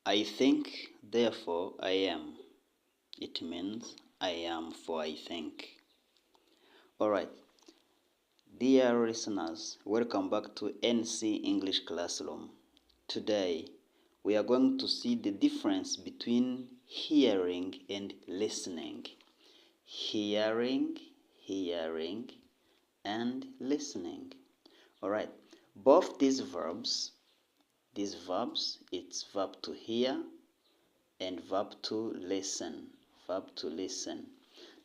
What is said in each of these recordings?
I think, therefore I am. It means I am, for I think. Alright, dear listeners, welcome back to NC English Classroom. Today, we are going to see the difference between hearing and listening. Hearing, and listening. Alright, both these verbs, it's verb to hear and verb to listen.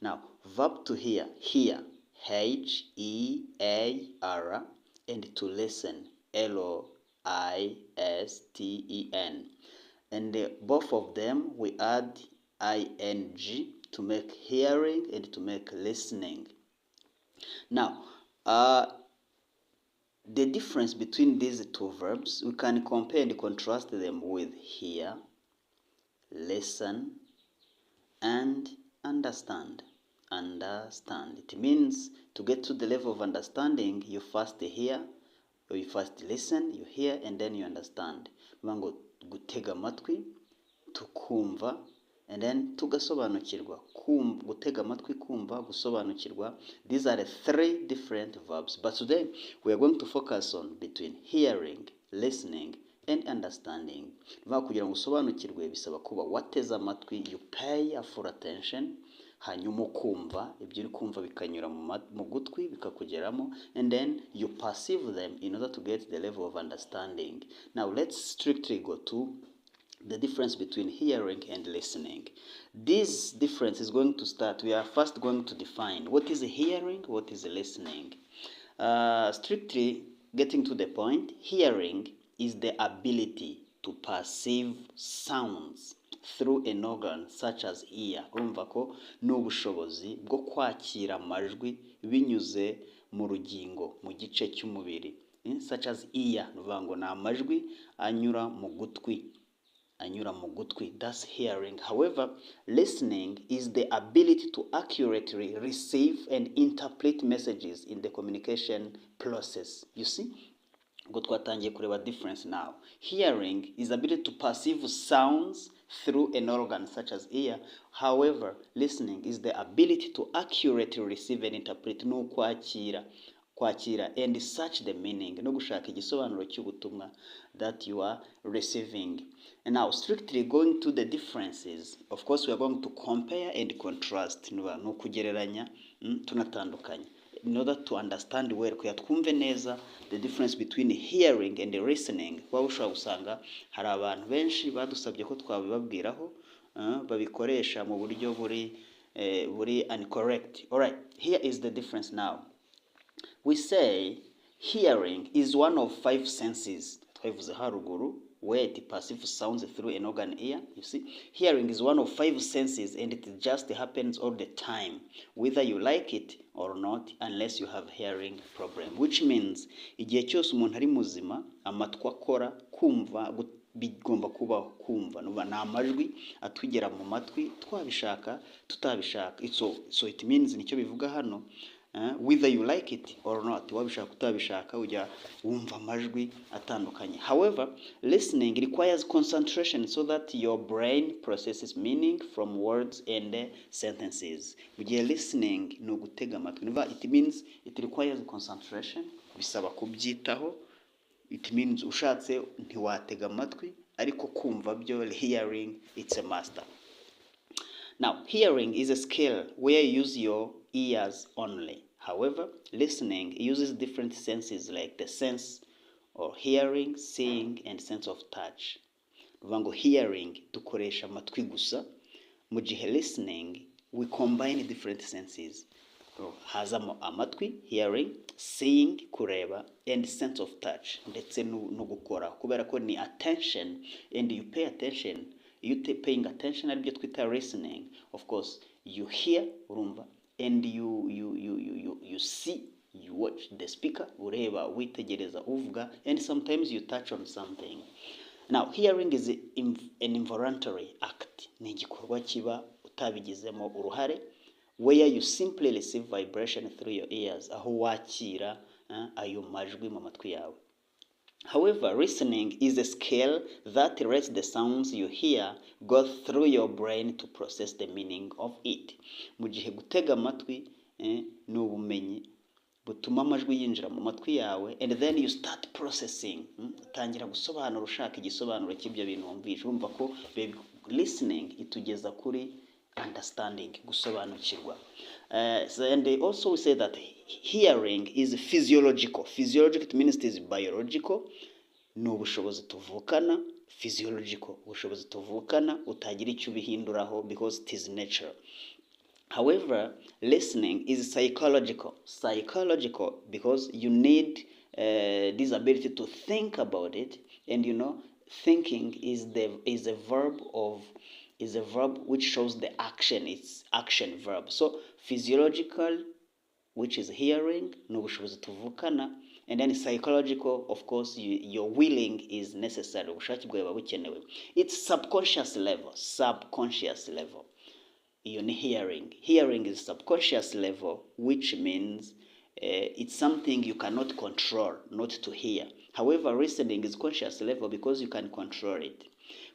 Now, verb to hear, H-E-A-R, and to listen, L-O-I-S-T-E-N. And both of them, we add ing to make hearing and to make listening. Now, the difference between these two verbs, we can compare and contrast them with hear, listen, and understand. It means to get to the level of understanding, you first hear, or you first listen, you hear, and then you understand. Gutega amatwi, tukumva, and then tugasobanukirwa. Gutega amatwi, kumva, gusobanukirwa. These are the three different verbs. But today, we are going to focus on between hearing, listening, and understanding. Kugira ngo usobanukirwe bisaba kuba wateze amatwi, you pay a full attention, hanyuma ukumva, ibyo uri kumva bikanyura mu gutwi bikakugeramo, and then you perceive them in order to get the level of understanding. Now let's strictly go to the difference between hearing and listening. This difference is going to start, we are first going to define what is hearing, what is listening. Strictly getting to the point, hearing is the ability to perceive sounds through an organ such as ear. Urumva ko n'ubushobozi bwo kwakira amajwi binyuze mu rugingo, mu gice cy'umubiri, such as ear. Nuvuga ngo ni amajwi anyura mu gutwi. That's hearing. However, listening is the ability to accurately receive and interpret messages in the communication process. You see? Twatangiye kureba difference now. Hearing is the ability to perceive sounds through an organ such as ear. However, listening is the ability to accurately receive and interpret, no kwakira and search the meaning, no gushaka igisobanuro cy'ubutumwa that you are receiving. And now, strictly going to the differences, of course we are going to compare and contrast, no kugereranya, tunatandukanya, in order to understand well, kuya twumve neza the difference between hearing and listening. Kwa ushobora gusanga hari abantu benshi badusabye ko twabibabwiraho, babikoresha mu buryo buri incorrect. Alright, here is the difference now. We say hearing is one of 5 senses, twavuze haruguru, where it perceives sounds through an organ ear. You see, hearing is one of 5 senses, and it just happens all the time, whether you like it or not, unless you have hearing problem. Which means igihe cyose umuntu ari muzima, amatwi akora, kumva bigomba kubaho, kumva nuba na amajwi atwigera mu matwi, twabishaka tutabishaka. So it means nicyo bivuga hano, whether you like it or not, wabishaka utabishaka ujya wumva amajwi atandukanye. However, listening requires concentration so that your brain processes meaning from words and sentences. Mugihe listening no gutega amatwi, it means it requires concentration, bisaba kubyitaho. It means ushatse ntiwatega amatwi, ariko kumva byo, hearing, it's a master. Now, hearing is a skill where you use your ears only. However, listening uses different senses like the sense of hearing, seeing, and sense of touch. Nuvango hearing dukoresha amatwi gusa, mu gihe listening we combine different senses. Hazamo amatwi, hearing, seeing, kureba, and sense of touch, ndetse no gukora, kubera ko ni attention, and you pay attention. You paying attention aribyo twita listening. Of course, you hear, urumva, and you see, you watch the speaker, ureba, witegereza, uvuga, and sometimes you touch on something. Now, hearing is an involuntary act. Ni igikorwa kiba utabigizemo uruhare, where you simply receive vibration through your ears, aho wakira ayo majwi mu matwi yawe. However, listening is a skill that lets the sounds you hear go through your brain to process the meaning of it. Mu gihe gutega amatwi ni ubumenyi butuma amajwi yinjira mu matwi yawe, and then you start processing. Utangira gusobanura ushaka igisobanuro cy'ibyo bintu wumvise. Urumva ko listening itugeza kuri understanding, gusobanukirwa. And also we say that hearing is physiological. Physiological, it means it is biological. Ni ubushobozi tuvukana. Physiological, ubushobozi tuvukana utagira icyo ubihinduraho because it is natural. However, listening is psychological. Psychological because you need this ability to think about it, and thinking is a verb which shows the action. It's action verb. So physiological, which is hearing, ni ubushobozi tuvukana, and then psychological, of course, your willing is necessary. Ubushake bwawe bukenewe. It's subconscious level. Subconscious level. Iyo ni hearing. Hearing is subconscious level, which means it's something you cannot control, not to hear. However, listening is conscious level because you can control it.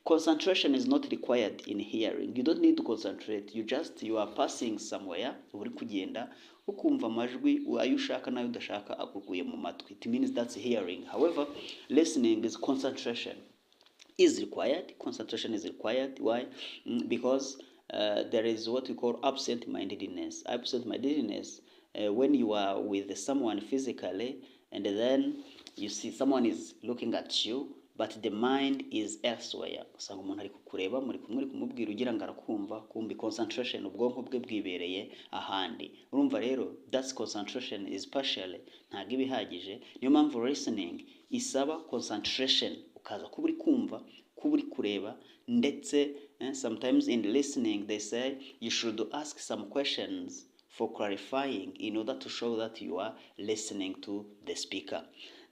Concentration is not required in hearing. You don't need to concentrate. You are passing somewhere, uri kugenda ukumva amajwi ayo ushaka nayo udashaka akuguye mu matwi. It means that's hearing. However, listening is concentration is required. Concentration is required. Why? Because there is what we call absent-mindedness. Absent-mindedness, when you are with someone physically, and then you see someone is looking at you, but the mind is elsewhere. Usanga umuntu ari kukureba, muri kumubwira ugira ngo arakumva, kumbi concentration, ubwonko bwe bwibereye ahandi. Urumva rero, that's concentration is partially, ntabwo ibihagije. Niyo mpamvu listening isaba concentration, ukaza kuba uri kumva, kuba uri kureba, ndetse sometimes in listening they say you should ask some questions for clarifying in order to show that you are listening to the speaker.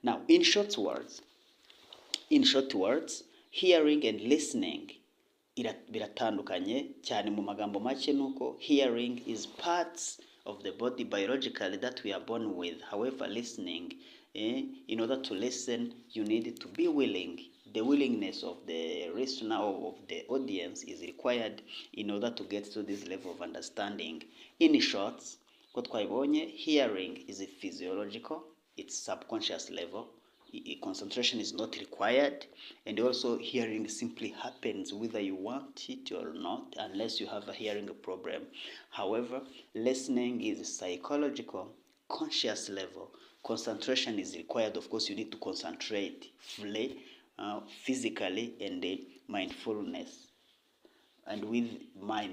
Now, in short words, hearing and listening biratandukanye cyane. Mu magambo make nuko hearing is parts of the body biologically that we are born with. However, listening, in order to listen, you need to be willing. The willingness of the listener or of the audience is required in order to get to this level of understanding. In short, ko twabonye, hearing is a physiological, it's subconscious level. Concentration is not required, and also hearing simply happens whether you want it or not, unless you have a hearing problem. However, listening is psychological, conscious level. Concentration is required. Of course, you need to concentrate fully, physically, and mindfulness, and with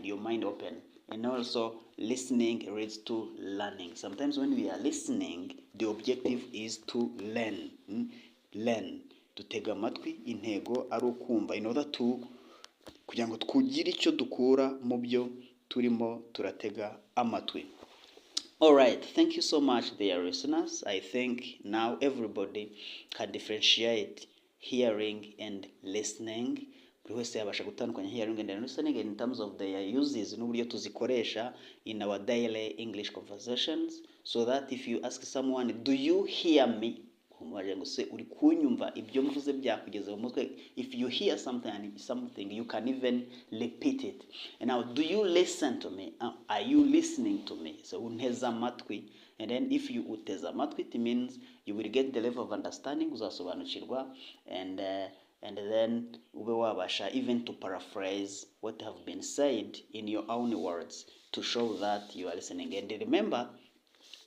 your mind open. And also, listening leads to learning. Sometimes when we are listening, the objective is to learn. Dutega amatwi, intego ari ukumva, in order to kugira ngo twugire icyo dukura mu byo turimo turatega amatwi. All right, thank you so much, dear listeners. I think now everybody can differentiate hearing and listening. Buri wese yabasha gutandukanya hearing and listening in terms of their uses n'uburyo tuzikoresha in our daily English conversations, so that if you ask someone, do you hear me? Uri kunyumva, ibyo mvuze byakugeza mu mutwe. If you hear something, you can even repeat it. And now, do you listen to me? Are you listening to me? So unteza amatwi. And then if you uteza amatwi, it means you will get the level of understanding, uzasobanukirwa, and then ube wabasha even to paraphrase what have been said in your own words to show that you are listening. And remember,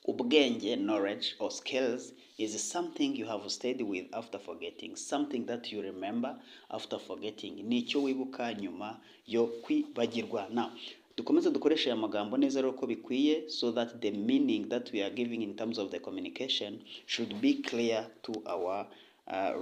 ubwenge, knowledge or skills is something you have stayed with after forgetting, something that you remember after forgetting. Nicyo wibuka nyuma yo kwibagirwa. Now, dukomeze dukoreshe aya magambo neza rero ko bikwiye, so that the meaning that we are giving in terms of the communication should be clear to our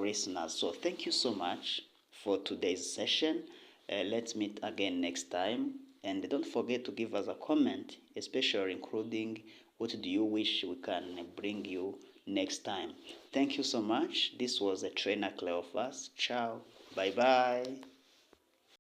listeners. So thank you so much for today's session. Let's meet again next time, and don't forget to give us a comment, especially including what do you wish we can bring you next time. Thank you so much. This was a trainer Cleophas. Ciao. Bye bye.